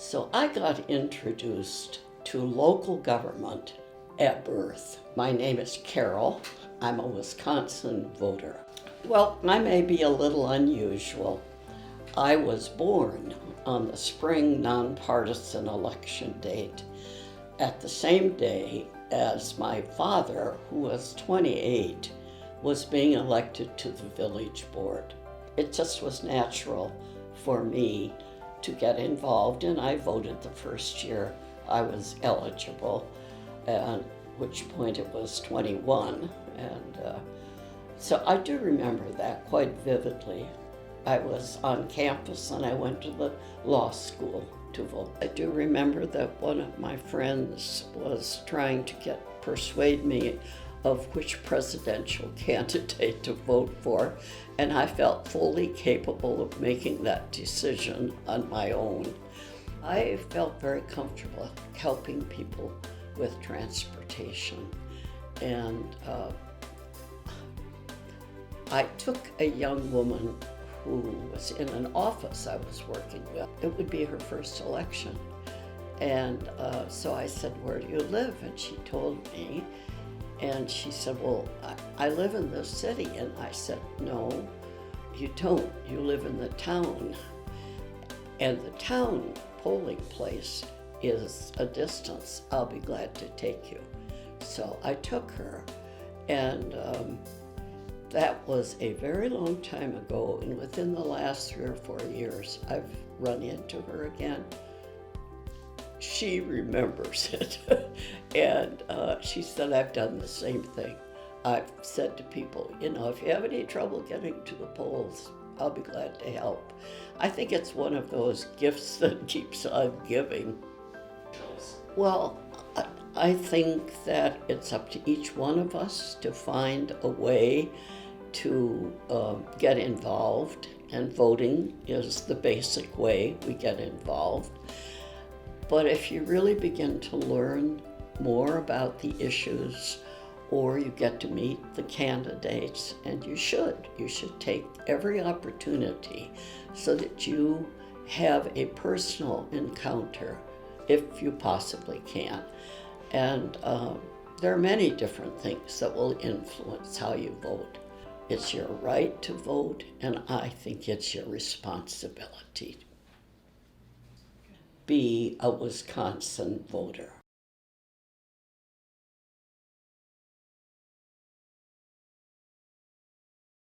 So I got introduced to local government at birth. My name is Carol. I'm a Wisconsin voter. Well, I may be a little unusual. I was born on the spring nonpartisan election date at the same day as my father, who was 28, was being elected to the village board. It just was natural for me to get involved, and I voted the first year I was eligible, at which point it was 21. And so I do remember that quite vividly. I was on campus and I went to the law school to vote. I do remember that one of my friends was trying to persuade me of which presidential candidate to vote for, and I felt fully capable of making that decision on my own. I felt very comfortable helping people with transportation, and I took a young woman who was in an office I was working with. It would be her first election, and so I said, "Where do you live?" And she told me. And she said, "Well, I live in the city." And I said, "No, you don't. You live in the town. And the town polling place is a distance. I'll be glad to take you." So I took her, and that was a very long time ago. And within the last 3 or 4 years, I've run into her again. She remembers it. And she said, "I've done the same thing. I've said to people, if you have any trouble getting to the polls, I'll be glad to help." I think it's one of those gifts that keeps on giving. Well, I think that it's up to each one of us to find a way to get involved, and voting is the basic way we get involved. But if you really begin to learn more about the issues, or you get to meet the candidates, and you should take every opportunity so that you have a personal encounter if you possibly can. And there are many different things that will influence how you vote. It's your right to vote, and I think it's your responsibility. Be a Wisconsin voter.